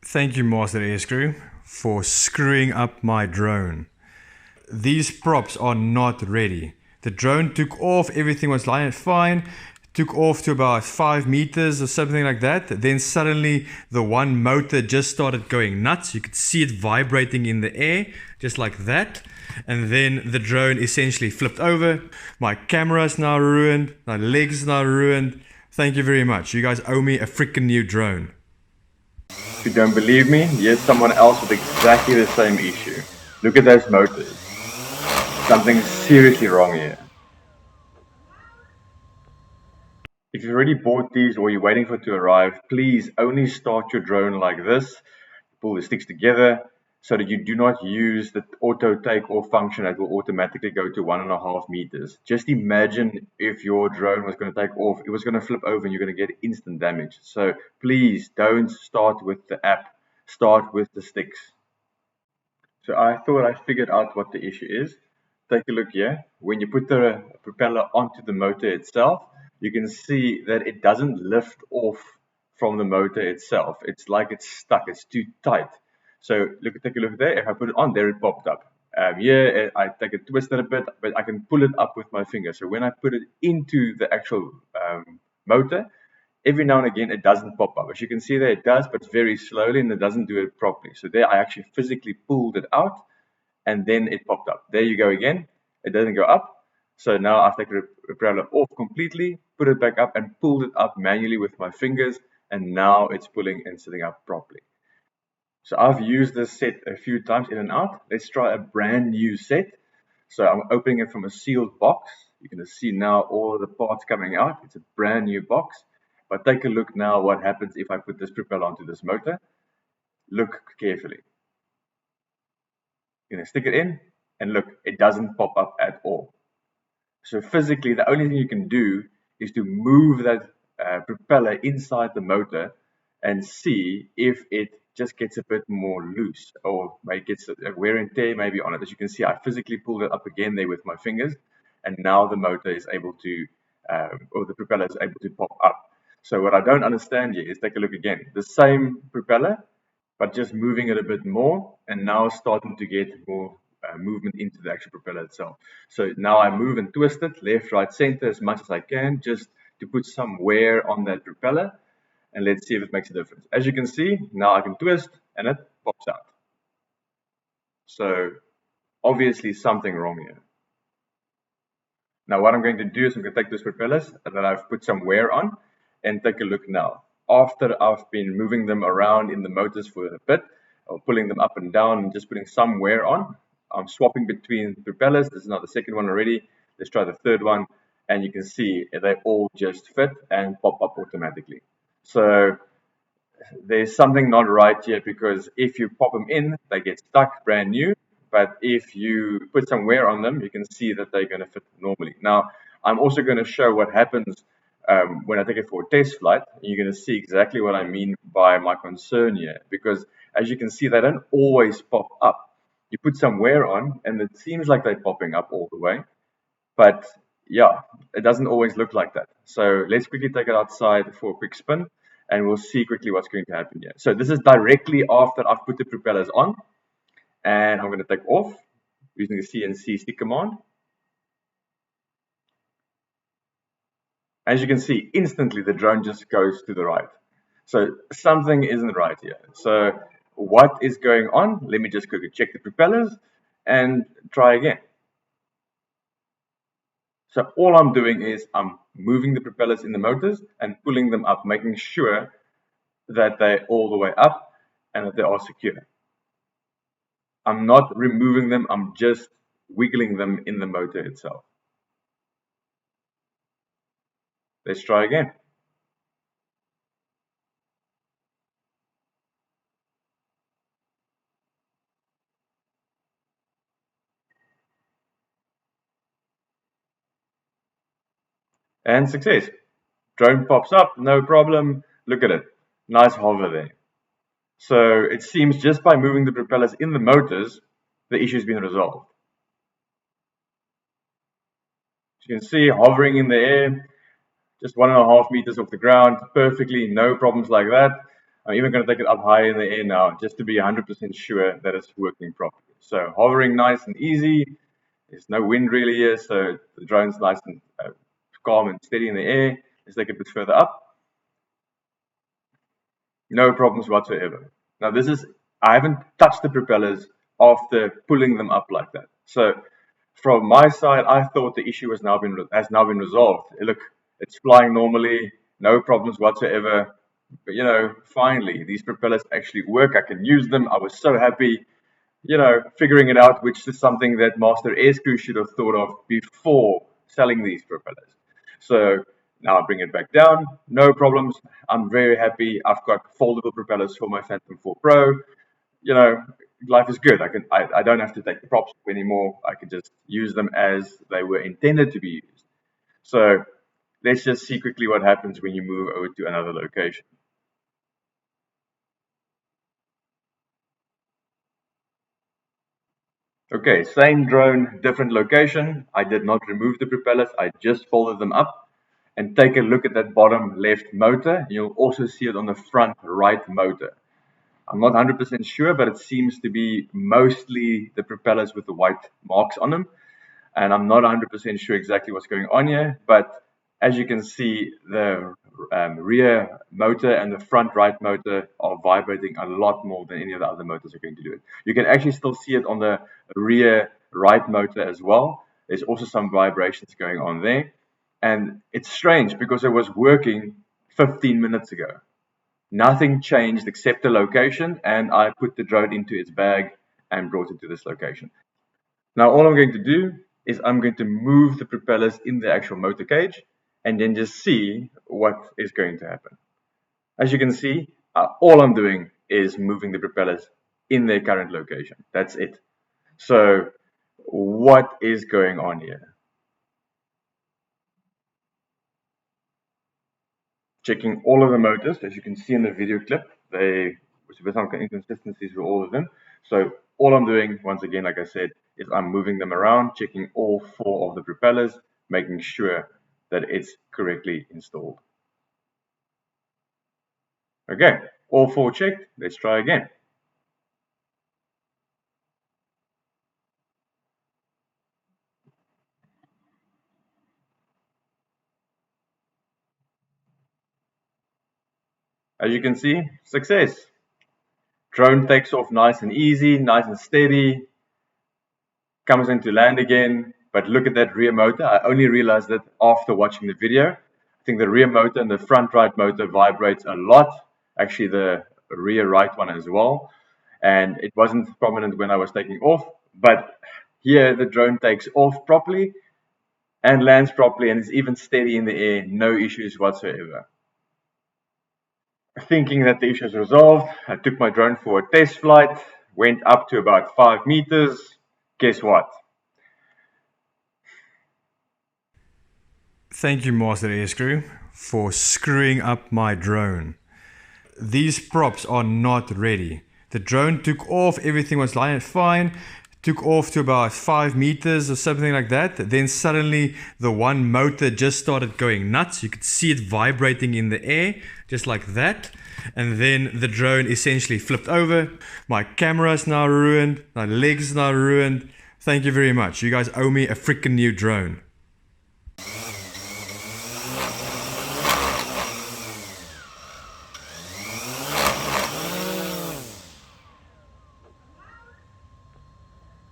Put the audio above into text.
Thank you, Master Airscrew, for screwing up my drone. These props are not ready. The drone took off, everything was lying fine, took off to about 5 meters or something like that. Then suddenly the one motor just started going nuts. You could see it vibrating in the air, just like that. And then the drone essentially flipped over. My camera's now ruined, my legs now ruined. Thank you very much. You guys owe me a freaking new drone. If you don't believe me, here's someone else with exactly the same issue. Look at those motors. Something's seriously wrong here. If you've already bought these or you're waiting for it to arrive, please only start your drone like this. Pull the sticks together so that you do not use the auto take-off function that will automatically go to 1.5 meters. Just imagine if your drone was going to take off, it was going to flip over and you're going to get instant damage. So please don't start with the app, start with the sticks. So I thought I figured out what the issue is. Take a look here. When you put the propeller onto the motor itself, you can see that it doesn't lift off from the motor itself. It's like it's stuck, it's too tight. So take a look there. If I put it on, there it popped up. Here I take a twist it a bit, but I can pull it up with my finger. So when I put it into the actual motor, every now and again it doesn't pop up. As you can see there, it does, but very slowly, and it doesn't do it properly. So there I actually physically pulled it out, and then it popped up. There you go again. It doesn't go up. So now I've taken the propeller off completely, put it back up, and pulled it up manually with my fingers, and now it's pulling and sitting up properly. So I've used this set a few times in and out. Let's try a brand new set. So I'm opening it from a sealed box. You can see now all of the parts coming out. It's a brand new box. But take a look now what happens if I put this propeller onto this motor. Look carefully. You're going to stick it in, and look, it doesn't pop up at all. So physically, the only thing you can do is to move that propeller inside the motor and see if it just gets a bit more loose, or maybe gets a wear and tear maybe on it. As you can see, I physically pulled it up again there with my fingers, and now the motor is able to, or the propeller is able to pop up. So what I don't understand here is, take a look again, the same propeller, but just moving it a bit more, and now starting to get more movement into the actual propeller itself. So now I move and twist it left, right, center as much as I can, just to put some wear on that propeller, and let's see if it makes a difference. As you can see, now I can twist and it pops out. So obviously something wrong here. Now what I'm going to do is I'm going to take those propellers that I've put some wear on and take a look now. After I've been moving them around in the motors for a bit, or pulling them up and down and just putting some wear on, I'm swapping between propellers. This is now the second one already. Let's try the third one, and you can see they all just fit and pop up automatically. So there's something not right here, because if you pop them in, they get stuck brand new. But if you put some wear on them, you can see that they're going to fit normally. Now, I'm also going to show what happens when I take it for a test flight. You're going to see exactly what I mean by my concern here, because as you can see, they don't always pop up. You put some wear on, and it seems like they're popping up all the way. But yeah, it doesn't always look like that. So let's quickly take it outside for a quick spin, and we'll see quickly what's going to happen here. So this is directly after I've put the propellers on, and I'm going to take off using the CNC stick command. As you can see, instantly the drone just goes to the right. So something isn't right here. So what is going on? Let me just quickly check the propellers and try again. So all I'm doing is I'm moving the propellers in the motors and pulling them up, making sure that they're all the way up and that they are secure. I'm not removing them, I'm just wiggling them in the motor itself. Let's try again. And success. Drone pops up, no problem. Look at it. Nice hover there. So it seems just by moving the propellers in the motors, the issue's been resolved. As you can see, hovering in the air, just 1.5 meters off the ground, perfectly, no problems like that. I'm even going to take it up high in the air now just to be 100% sure that it's working properly. So hovering nice and easy. There's no wind really here, so the drone's nice and calm and steady in the air. Let's take it a bit further up. No problems whatsoever. Now I haven't touched the propellers after pulling them up like that. So from my side, I thought the issue has now been resolved. Look, it's flying normally, no problems whatsoever. But finally, these propellers actually work. I can use them. I was so happy, figuring it out, which is something that Master Airscrew should have thought of before selling these propellers. So now I bring it back down, no problems. I'm very happy. I've got foldable propellers for my Phantom 4 Pro. Life is good. I don't have to take the props off anymore. I can just use them as they were intended to be used. So let's just see quickly what happens when you move over to another location. Okay, same drone, different location. I did not remove the propellers. I just folded them up. And take a look at that bottom left motor. You'll also see it on the front right motor. I'm not 100% sure, but it seems to be mostly the propellers with the white marks on them. And I'm not 100% sure exactly what's going on here, but as you can see, the rear motor and the front right motor are vibrating a lot more than any of the other motors are going to do it. You can actually still see it on the rear right motor as well. There's also some vibrations going on there. And it's strange because it was working 15 minutes ago. Nothing changed except the location, and I put the drone into its bag and brought it to this location. Now all I'm going to do is I'm going to move the propellers in the actual motor cage and then just see what is going to happen. As you can see, all I'm doing is moving the propellers in their current location. That's it. So what is going on here? Checking all of the motors, as you can see in the video clip, there were some inconsistencies with all of them. So all I'm doing, once again, like I said, is I'm moving them around, checking all 4 of the propellers, making sure that it's correctly installed. Okay, all 4 checked. Let's try again. As you can see, success. Drone takes off nice and easy, nice and steady, comes into land again. But look at that rear motor. I only realized that after watching the video. I think the rear motor and the front right motor vibrates a lot. Actually, the rear right one as well. And it wasn't prominent when I was taking off. But here the drone takes off properly and lands properly and is even steady in the air. No issues whatsoever. Thinking that the issue is resolved, I took my drone for a test flight, went up to about 5 meters. Guess what? Thank you, Master Airscrew, for screwing up my drone. These props are not ready. The drone took off, everything was lying fine, took off to about 5 meters or something like that. Then suddenly the one motor just started going nuts. You could see it vibrating in the air, just like that. And then the drone essentially flipped over. My camera is now ruined. My legs are now ruined. Thank you very much. You guys owe me a freaking new drone.